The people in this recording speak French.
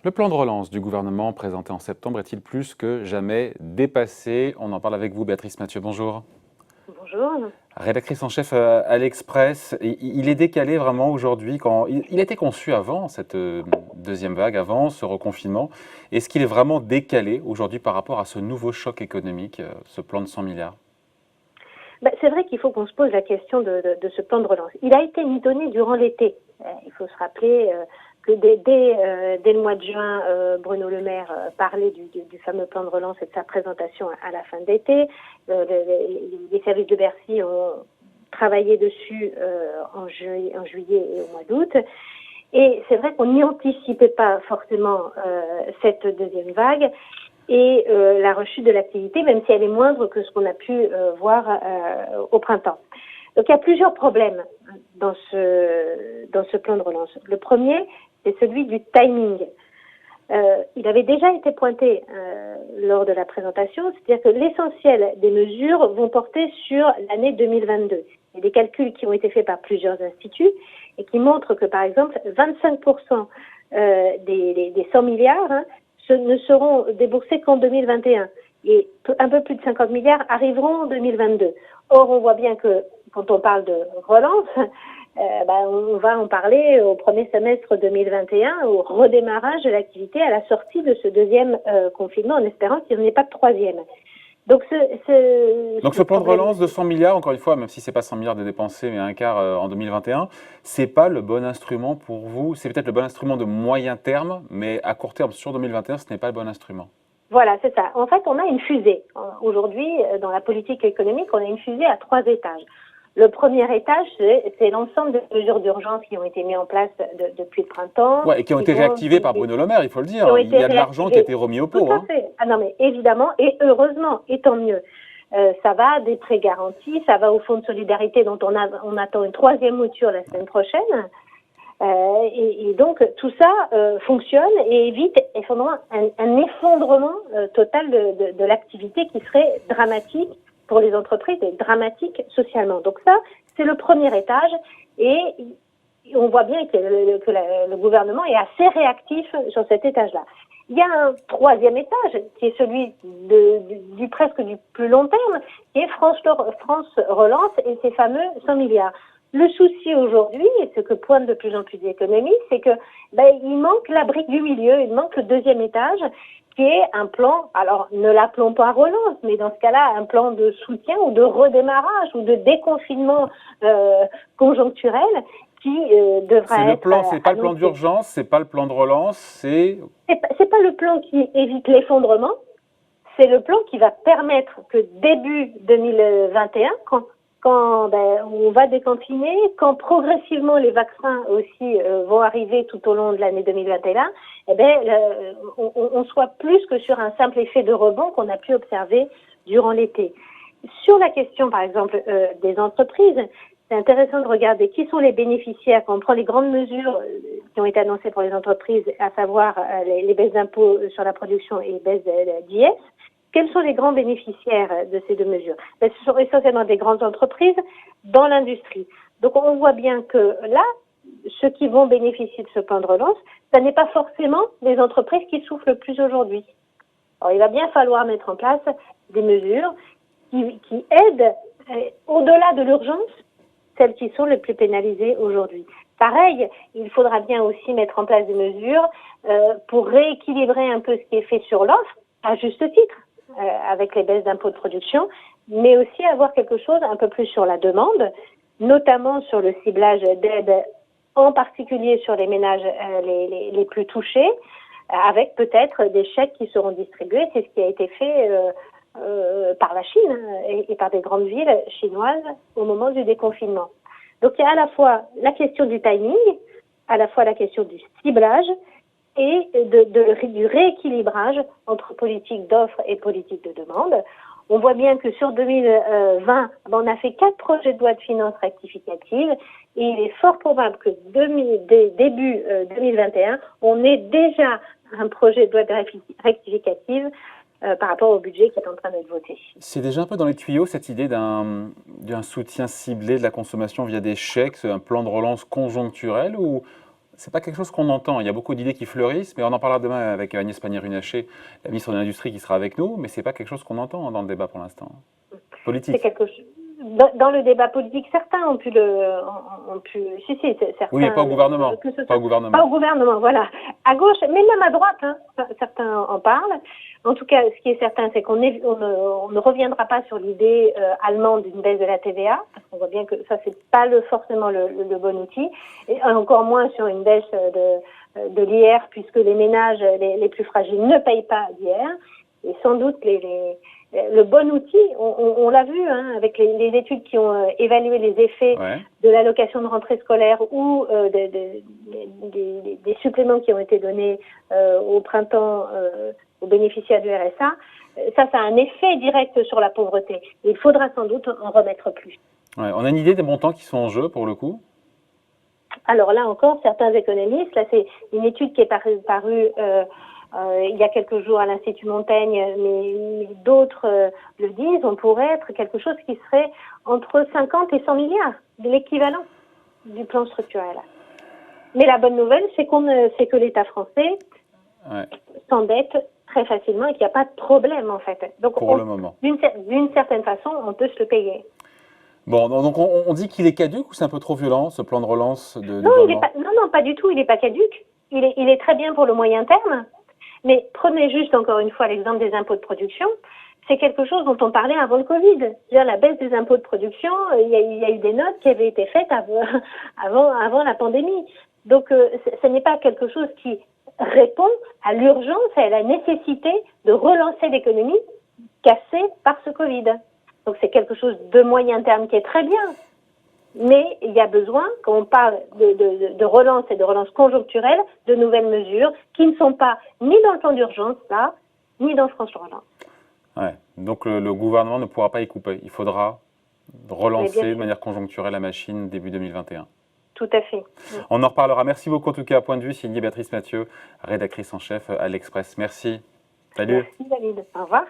Le plan de relance du gouvernement présenté en septembre est-il plus que jamais dépassé? On en parle avec vous, Béatrice Mathieu. Bonjour. Bonjour. Rédactrice en chef à l'Express. Il est décalé vraiment aujourd'hui. Il a été conçu avant cette deuxième vague, avant ce reconfinement. Est-ce qu'il est vraiment décalé aujourd'hui par rapport à ce nouveau choc économique, ce plan de 100 milliards? C'est vrai qu'il faut qu'on se pose la question de ce plan de relance. Il a été mitonné durant l'été. Il faut se rappeler que dès le mois de juin, Bruno Le Maire parlait du fameux plan de relance et de sa présentation à la fin d'été. Les services de Bercy ont travaillé dessus en juillet et au mois d'août. Et c'est vrai qu'on n'y anticipait pas forcément cette deuxième vague et la rechute de l'activité, même si elle est moindre que ce qu'on a pu voir au printemps. Donc il y a plusieurs problèmes dans ce plan de relance. Le premier, c'est celui du timing. Il avait déjà été pointé lors de la présentation, c'est-à-dire que l'essentiel des mesures vont porter sur l'année 2022. Il y a des calculs qui ont été faits par plusieurs instituts et qui montrent que, par exemple, 25% des 100 milliards ne seront déboursés qu'en 2021. Et un peu plus de 50 milliards arriveront en 2022. Or, on voit bien que quand on parle de relance, on va en parler au premier semestre 2021, au redémarrage de l'activité, à la sortie de ce deuxième confinement, en espérant qu'il n'y en ait pas de troisième. Donc ce plan de relance de 100 milliards, encore une fois, même si ce n'est pas 100 milliards de dépensés, mais un quart en 2021, ce n'est pas le bon instrument pour vous. C'est peut-être le bon instrument de moyen terme, mais à court terme, sur 2021, ce n'est pas le bon instrument. Voilà, c'est ça. En fait, on a une fusée. Aujourd'hui, dans la politique économique, on a une fusée à 3 étages. Le premier étage, c'est l'ensemble des mesures d'urgence qui ont été mises en place depuis le printemps. Ouais, et qui ont été réactivées par Bruno Le Maire, il faut le dire. Il y a de l'argent qui a été remis au pot. Tout à fait. Ah non, mais évidemment, et heureusement, et tant mieux. Ça va des prêts garantis, ça va au fonds de solidarité dont on attend une troisième mouture la semaine prochaine. Et donc, tout ça fonctionne et évite un effondrement total de l'activité qui serait dramatique pour les entreprises et dramatique socialement. Donc ça, c'est le premier étage et on voit bien que le gouvernement est assez réactif sur cet étage-là. Il y a un troisième étage qui est celui du presque du plus long terme, qui est France Relance et ses fameux 100 milliards. Le souci aujourd'hui, et ce que pointent de plus en plus d'économistes, c'est que il manque la brique du milieu, il manque le deuxième étage, qui est un plan, alors ne l'appelons pas relance, mais dans ce cas-là, un plan de soutien ou de redémarrage ou de déconfinement conjoncturel qui devrait être... C'est le plan, c'est pas le plan d'urgence, c'est pas le plan de relance, c'est pas le plan qui évite l'effondrement, c'est le plan qui va permettre que début 2021, quand on va déconfiner, quand progressivement les vaccins aussi vont arriver tout au long de l'année 2021, on soit plus que sur un simple effet de rebond qu'on a pu observer durant l'été. Sur la question, par exemple, des entreprises, c'est intéressant de regarder qui sont les bénéficiaires quand on prend les grandes mesures qui ont été annoncées pour les entreprises, à savoir les baisses d'impôts sur la production et les baisses d'IS. Quels sont les grands bénéficiaires de ces deux mesures? Ce sont essentiellement des grandes entreprises dans l'industrie. Donc on voit bien que là, ceux qui vont bénéficier de ce plan de relance, ce n'est pas forcément les entreprises qui souffrent le plus aujourd'hui. Alors il va bien falloir mettre en place des mesures qui aident, au-delà de l'urgence, celles qui sont les plus pénalisées aujourd'hui. Pareil, il faudra bien aussi mettre en place des mesures pour rééquilibrer un peu ce qui est fait sur l'offre, à juste titre, avec les baisses d'impôts de production, mais aussi avoir quelque chose un peu plus sur la demande, notamment sur le ciblage d'aide, en particulier sur les ménages les plus touchés, avec peut-être des chèques qui seront distribués. C'est ce qui a été fait par la Chine et par des grandes villes chinoises au moment du déconfinement. Donc il y a à la fois la question du timing, à la fois la question du ciblage et du rééquilibrage entre politique d'offre et politique de demande. On voit bien que sur 2020, on a fait 4 projets de loi de finances rectificatives et il est fort probable que début 2021, on ait déjà un projet de loi rectificative par rapport au budget qui est en train d'être voté. C'est déjà un peu dans les tuyaux cette idée d'un soutien ciblé de la consommation via des chèques, un plan de relance conjoncturel, ou c'est pas quelque chose qu'on entend? Il y a beaucoup d'idées qui fleurissent, mais on en parlera demain avec Agnès Pannier-Runacher, la ministre de l'Industrie qui sera avec nous, mais c'est pas quelque chose qu'on entend dans le débat pour l'instant. C'est Politique. quelque chose. Dans le débat politique, certains ont pu si, certains. Oui, mais pas au gouvernement. Pas au gouvernement. Pas au gouvernement, voilà. À gauche, mais même à droite, hein, certains en parlent. En tout cas, ce qui est certain, c'est qu'on ne reviendra pas sur l'idée allemande d'une baisse de la TVA, parce qu'on voit bien que ça, c'est pas forcément le bon outil, et encore moins sur une baisse de l'IR, puisque les ménages les plus fragiles ne payent pas d'IR, et sans doute le bon outil, on l'a vu hein, avec les études qui ont évalué les effets de l'allocation de rentrée scolaire ou des suppléments qui ont été donnés au printemps aux bénéficiaires du RSA. Ça a un effet direct sur la pauvreté. Il faudra sans doute en remettre plus. Ouais, on a une idée des montants qui sont en jeu pour le coup? Alors là encore, certains économistes, là c'est une étude qui est parue il y a quelques jours à l'Institut Montaigne, mais d'autres le disent, on pourrait être quelque chose qui serait entre 50 et 100 milliards, de l'équivalent du plan structurel. Mais la bonne nouvelle, c'est que l'État français s'endette très facilement et qu'il n'y a pas de problème en fait. Donc pour le moment. D'une certaine façon, on peut se le payer. Bon, donc on dit qu'il est caduc ou c'est un peu trop violent, ce plan de relance Non, pas du tout, il n'est pas caduc. Il est très bien pour le moyen terme. Mais prenez juste encore une fois l'exemple des impôts de production. C'est quelque chose dont on parlait avant le Covid. C'est-à-dire la baisse des impôts de production, il y a eu des notes qui avaient été faites avant la pandémie. Donc ce n'est pas quelque chose qui répond à l'urgence et à la nécessité de relancer l'économie cassée par ce Covid. Donc c'est quelque chose de moyen terme qui est très bien. Mais il y a besoin, quand on parle de relance et de relance conjoncturelle, de nouvelles mesures qui ne sont pas ni dans le plan d'urgence, là, ni dans France Relance. Ouais. Donc le gouvernement ne pourra pas y couper. Il faudra relancer de manière conjoncturelle la machine début 2021. Tout à fait. On en reparlera. Merci beaucoup en tout cas. Point de vue signé Béatrice Mathieu, rédactrice en chef à l'Express. Merci. Salut. Merci David. Au revoir.